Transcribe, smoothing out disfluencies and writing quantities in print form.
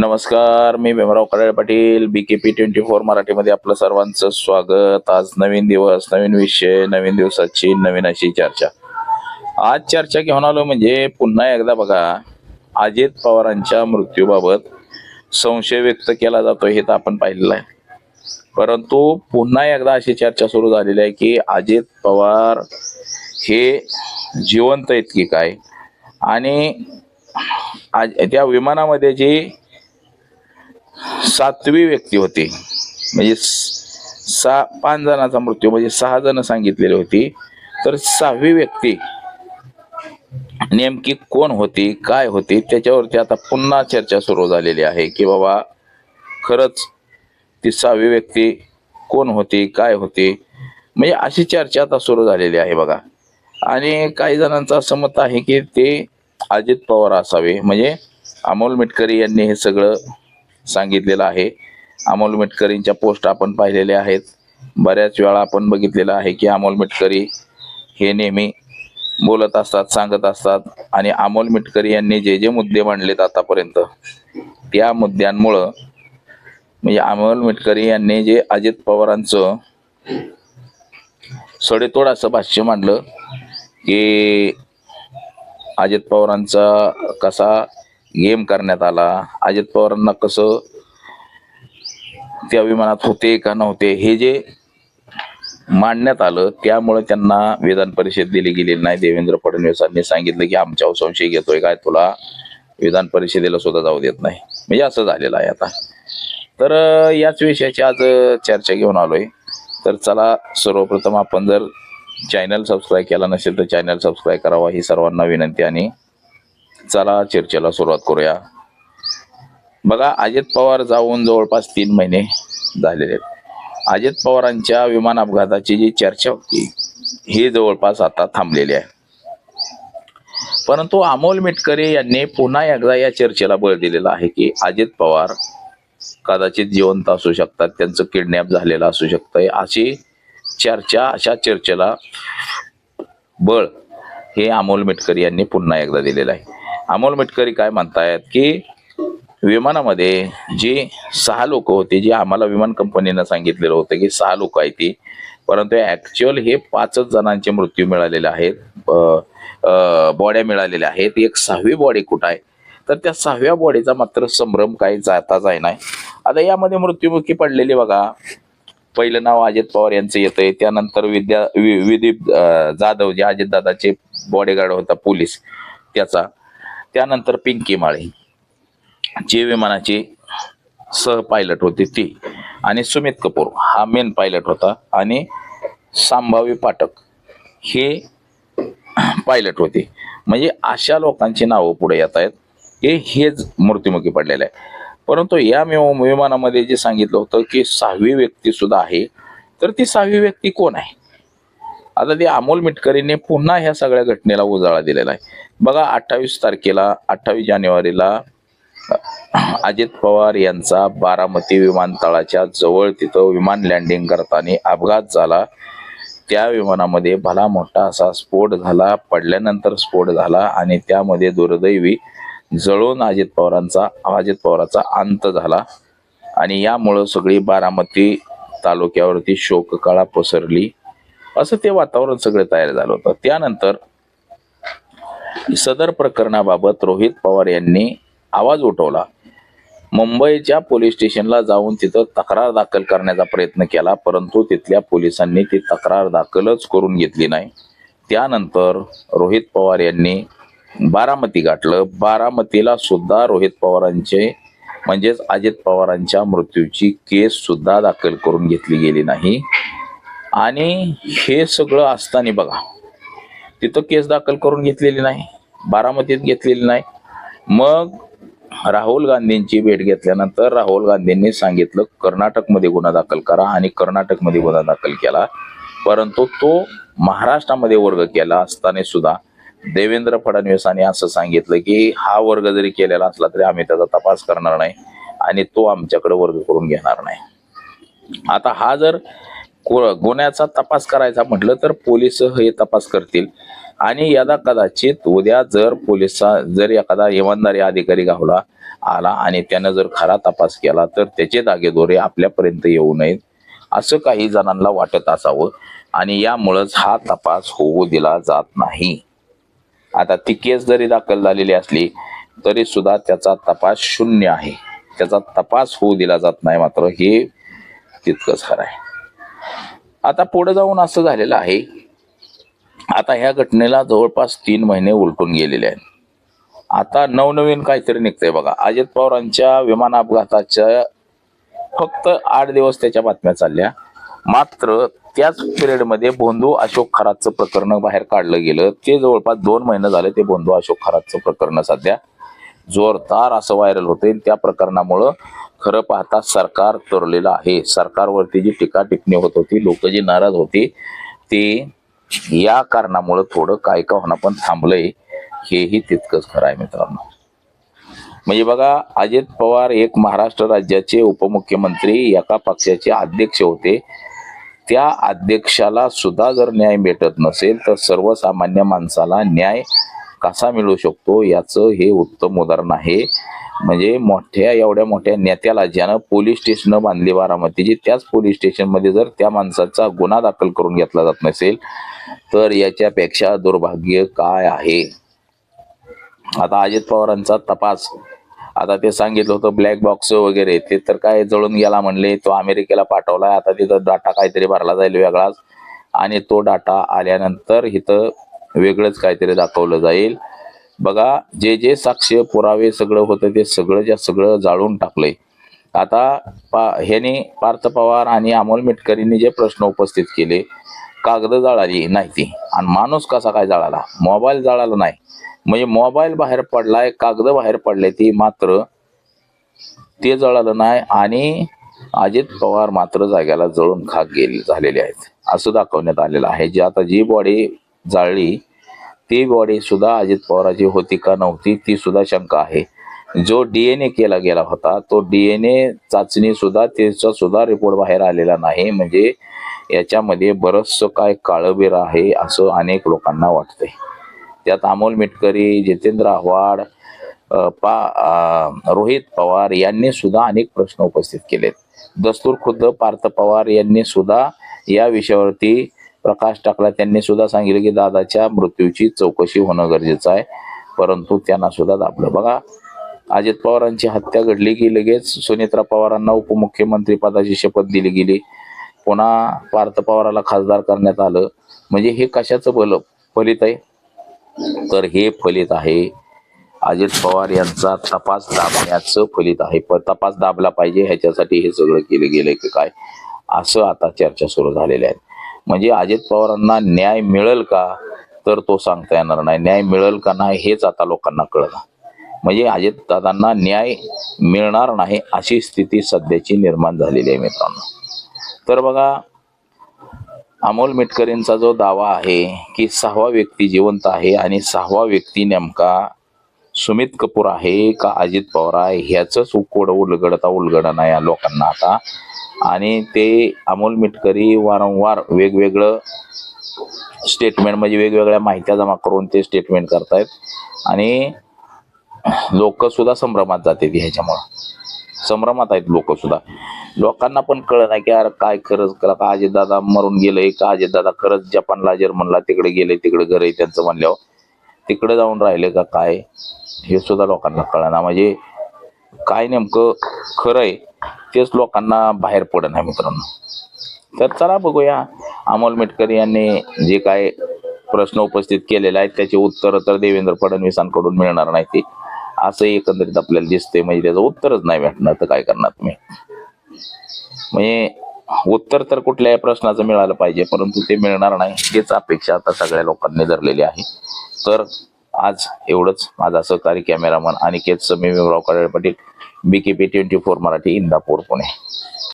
नमस्कार, मी भीमराव कडाळे पाटील, BKP 24 मराठीमध्ये आपलं सर्वांचं स्वागत. आज नवीन दिवस, नवीन विषय, नवीन दिवसाची नवीन अशी चर्चा. आज चर्चा घेऊन आलो म्हणजे पुन्हा एकदा बघा, अजित पवारांच्या मृत्यूबाबत संशय व्यक्त केला जातो हे तर आपण पाहिलेलं आहे. परंतु पुन्हा एकदा अशी चर्चा सुरू झालेली आहे की अजित पवार हे जिवंत आहेत की काय, आणि त्या विमानामध्ये जी 7वी व्यक्ती होती, म्हणजे 5 जणांचा मृत्यू, म्हणजे 6 जण सांगितलेली होती, तर 6वी व्यक्ती नेमकी कोण होती, काय होती, त्याच्यावरती आता पुन्हा चर्चा सुरू झालेली आहे की बाबा खरंच ती 6वी व्यक्ती कोण होती, काय होती, म्हणजे अशी चर्चा आता सुरू झालेली आहे बघा. आणि काही जणांचं असं मत आहे की ते अजित पवार असावे. म्हणजे अमोल मिटकरी यांनी हे सगळं सांगितलेलं आहे. अमोल मिटकरींच्या पोस्ट आपण पाहिलेल्या आहेत. बऱ्याच वेळा आपण बघितलेलं आहे की अमोल मिटकरी हे नेहमी बोलत असतात, सांगत असतात. आणि अमोल मिटकरी यांनी जे जे मुद्दे मांडलेत आतापर्यंत, त्या मुद्द्यांमुळं म्हणजे अमोल मिटकरी यांनी जे अजित पवारांचं सडेतोड असं भाष्य मांडलं की अजित पवारांचा कसा गेम करण्यात आला, अजित पवारांना कसं त्या विमानात होते का नव्हते हे जे मांडण्यात आलं, त्यामुळे त्यांना विधान परिषद दिली गेलेली नाही. देवेंद्र फडणवीसांनी सांगितलं की आमच्यावर संशय घेतोय काय, तुला विधान परिषदेला सुद्धा जाऊ देत नाही, म्हणजे असं झालेलं आहे आता. तर याच विषयाची आज चर्चा घेऊन आलोय. तर चला, सर्वप्रथम आपण जर चॅनल सबस्क्राईब केला नसेल तर चॅनल सबस्क्राईब करावा ही सर्वांना विनंती. आणि चला चर्चेला सुरुवात करूया. बघा, अजित पवार जाऊन जवळपास 3 महिने झालेले आहेत. अजित पवारांच्या विमान अपघाताची जी चर्चा होती ही जवळपास आता थांबलेली आहे. परंतु अमोल मिटकरी यांनी पुन्हा एकदा या चर्चेला बळ दिलेलं आहे की अजित पवार कदाचित जिवंत असू शकतात, त्यांचं किडनॅप झालेलं असू शकतंय, अशी चर्चा, अशा चर्चेला बळ हे अमोल मिटकरी यांनी पुन्हा एकदा दिलेलं आहे. अमोल मिटकरी काय म्हणतायत की विमानामध्ये जी 6 लोक होती, जी आम्हाला विमान कंपनीनं सांगितलेलं होतं की 6 लोक आहेत ती, परंतु ऍक्च्युअल हे 5च जणांचे मृत्यू मिळालेले आहेत, बॉड्या मिळालेल्या आहेत. एक 6वी बॉडी कुठं आहे, तर त्या 6व्या बॉडीचा मात्र संभ्रम काही जाताच आहे नाही. आता यामध्ये मृत्युमुखी पडलेले बघा, पहिलं नाव अजित पवार यांचं येतंय, त्यानंतर विदीप जाधव जे अजितदादाचे बॉडीगार्ड होता पोलीस त्याचा, त्यानंतर पिंकी माळे जे विमानाची सह पायलट होती ती, आणि सुमित कपूर हा मेन पायलट होता, आणि संभावी पाठक हे पायलट होते. म्हणजे अशा लोकांची नावं पुढे येत आहेत की हेच मृत्युमुखी पडलेलं आहे. परंतु या विमानामध्ये जे सांगितलं होतं की 6वी व्यक्ती सुद्धा आहे, तर ती 6वी व्यक्ती कोण आहे? आता ते अमोल मिटकरीने पुन्हा ह्या सगळ्या घटनेला उजाळा दिलेला आहे. बघा, 28 जानेवारीला अजित पवार यांचा बारामती विमानतळाच्या जवळ तिथं विमान लँडिंग करताना अपघात झाला. त्या विमानामध्ये भला मोठा असा स्फोट झाला, पडल्यानंतर स्फोट झाला, आणि त्यामध्ये दुर्दैवी जळून अजित पवारांचा अंत झाला. आणि यामुळं सगळी बारामती तालुक्यावरती शोककळा पसरली, असं ते वातावरण सगळं तयार झालं होतं. त्यानंतर सदर प्रकरणाबाबत रोहित पवार यांनी आवाज उठवला. मुंबईच्या पोलीस स्टेशनला जाऊन तिथं तक्रार दाखल करण्याचा प्रयत्न केला, परंतु तिथल्या पोलिसांनी ती तक्रार दाखलच करून घेतली नाही. त्यानंतर रोहित पवार यांनी बारामती गाठलं. बारामतीला सुद्धा रोहित पवारांचे म्हणजेच अजित पवारांच्या मृत्यूची केस सुद्धा दाखल करून घेतली गेली नाही. आणि हे सगळं असताना बघा, तिथं केस दाखल करून घेतलेली नाही, बारामतीत घेतलेली नाही. मग राहुल गांधींची भेट घेतल्यानंतर राहुल गांधींनी सांगितलं कर्नाटकमध्ये गुन्हा दाखल करा, आणि कर्नाटकमध्ये गुन्हा दाखल केला. परंतु तो महाराष्ट्रामध्ये वर्ग केला असताना सुद्धा देवेंद्र फडणवीसांनी असं सांगितलं की हा वर्ग जरी केलेला असला तरी आम्ही त्याचा तपास करणार नाही, आणि तो आमच्याकडे वर्ग करून घेणार नाही. आता हा जर गुन्ह्याचा तपास करायचा म्हटलं तर पोलीस हे तपास करतील आणि यदा कदाचित उद्या जर एखादा इमानदारी अधिकारी गावला आला आणि त्यानं जर खरा तपास केला तर त्याचे धागेदोरे आपल्यापर्यंत येऊ नयेत असं काही जणांना वाटत असावं आणि यामुळंच हा तपास होऊ दिला जात नाही. आता ती केस जरी दाखल झालेली असली तरी सुद्धा त्याचा तपास शून्य आहे. त्याचा तपास होऊ दिला जात नाही, मात्र हे तितकंच खरं आहे. आता पुढे जाऊन असं झालेलं आहे, आता ह्या घटनेला जवळपास 3 महिने उलटून गेलेले आहेत. आता नवनवीन काहीतरी निघतंय बघा. अजित पवारांच्या विमान अपघाताच्या फक्त 8 दिवस त्याच्या बातम्या चालल्या, मात्र त्याच पिरियडमध्ये भोंदू अशोक खरातचं प्रकरण बाहेर काढलं गेलं. ते जवळपास 2 महिने झाले ते भोंदू अशोक खरातचं प्रकरण सध्या जोरदार असं व्हायरल होते. त्या प्रकरणामुळं खरं पाहता सरकार तरलेलं आहे. सरकारवरती जी टीका टिप्पणी होत होती, लोक जी नाराज होती, ते या कारणामुळं थोडं काय का होणार पण थांबलंय, हेही तितकंच खरं आहे मित्रांनो. म्हणजे बघा, अजित पवार एक महाराष्ट्र राज्याचे उपमुख्यमंत्री, एका पक्षाचे अध्यक्ष होते. त्या अध्यक्षाला सुद्धा जर न्याय भेटत नसेल तर सर्वसामान्य माणसाला न्याय कसा मिळू शकतो याचं हे उत्तम उदाहरण आहे. म्हणजे एवढ्या मोठ्या नेत्याला ज्यानं पोलीस स्टेशन बांधली बारामतीची, त्याच पोलीस स्टेशनमध्ये जर त्या माणसाचा गुन्हा दाखल करून घेतला जात नसेल तर याच्यापेक्षा दुर्भाग्य काय आहे. आता अजित पवारांचा तपास, आता ते सांगितलं होतं ब्लॅक बॉक्स वगैरे, ते तर काय जळून गेला म्हणले, तो अमेरिकेला पाठवलाय. आता तिथं डाटा काहीतरी भरला जाईल वेगळाच आणि तो डाटा आल्यानंतर इथं वेगळंच काहीतरी दाखवलं जाईल. बघा, जे साक्ष पुरावे सगळं होतं ते सगळं जाळून टाकलंय. आता ह्याने पार्थ पवार आणि अमोल मिटकरींनी जे प्रश्न उपस्थित केले, कागद जाळाली नाही ती, आणि माणूस कसा काय जाळाला, मोबाईल जाळाला नाही. म्हणजे मोबाईल बाहेर पडलाय, कागद बाहेर पडले ती, मात्र ते जळालं नाही आणि अजित पवार मात्र जाग्याला जळून खाक झालेले आहेत असं दाखवण्यात आलेलं आहे. आता जी बॉडी जाळली ती बॉडी सुद्धा अजित पवाराची होती का नव्हती ती सुद्धा शंका आहे. जो DNA केला गेला होता तो DNA चाचणी सुद्धा, त्याचा सुद्धा रिपोर्ट बाहेर आलेला नाही. म्हणजे याच्यामध्ये बरंचसं काय काळबेर आहे असं अनेक लोकांना वाटतंय. त्यात अमोल मिटकरी, जितेंद्र आव्हाड, रोहित पवार यांनी सुद्धा अनेक प्रश्न उपस्थित केलेत. दस्तूर खुद्द पार्थ पवार यांनी सुद्धा या विषयावरती प्रकाश टाकला. त्यांनी सुद्धा सांगितलं की दादाच्या मृत्यूची चौकशी होणं गरजेचं आहे, परंतु त्यांना सुद्धा दाबलं. बघा, अजित पवारांची हत्या घडली की लगेच सुनेत्रा पवारांना उपमुख्यमंत्री पदाची शपथ दिली गेली. पुन्हा पार्थ पवाराला खासदार करण्यात आलं. म्हणजे हे कशाचं फलित आहे, तर हे फलित आहे अजित पवार यांचा तपास दाबण्याचं फलित आहे. तपास दाबला पाहिजे ह्याच्यासाठी हे सगळं केलं गेलंय की काय, असं आता चर्चा सुरू झालेल्या आहेत. म्हणजे अजित पवारांना न्याय मिळेल का, तर तो सांगता येणार नाही. न्याय मिळेल का नाही हेच आता लोकांना कळलं. म्हणजे अजित दादांना न्याय मिळणार नाही अशी स्थिती सध्याची निर्माण झालेली आहे मित्रांनो. तर बघा, अमोल मिटकरींचा जो दावा आहे की 6वा व्यक्ती जिवंत आहे आणि 6वा व्यक्ती नेमका सुमित कपूर आहे का अजित पवार आहे, ह्याचंच उलगडणं आहे लोकांना आता. आणि ते अमोल मिटकरी वारंवार वेगवेगळं स्टेटमेंट, म्हणजे वेगवेगळ्या माहित्या जमा करून ते स्टेटमेंट करतायत आणि लोक सुद्धा संभ्रमात जाते. ह्याच्यामुळं संभ्रमात आहेत लोक सुद्धा. लोकांना पण कळत नाही की यार काय खरंच का अजितदादा मरून गेलंय का, अजितदादा खरंच जपानला जर्मनला तिकडे गेले, तिकडे घर आहे त्यांचं म्हणल्यावर तिकडे जाऊन राहिले का काय, हे सुद्धा लोकांना कळना. म्हणजे काय नेमकं खरं आहे तेच लोकांना बाहेर पडत नाही मित्रांनो. तर चला बघूया, अमोल मिटकरी यांनी जे काय प्रश्न उपस्थित केलेले आहेत त्याची उत्तर तर देवेंद्र फडणवीसांकडून मिळणार नाही ती, असं एकंदरीत आपल्याला दिसतंय. म्हणजे त्याचं उत्तरच नाही भेटणार तर काय करणार तुम्ही. म्हणजे उत्तर तर कुठल्याही प्रश्नाचं मिळालं पाहिजे, परंतु ते मिळणार नाही हेच अपेक्षा आता सगळ्या लोकांनी धरलेली आहे. तर आज एवढंच. माझा सहकारी कॅमेरामन अनिकेत समीराव पाटील, BKP 24 मराठी, इंदापूर, पुणे.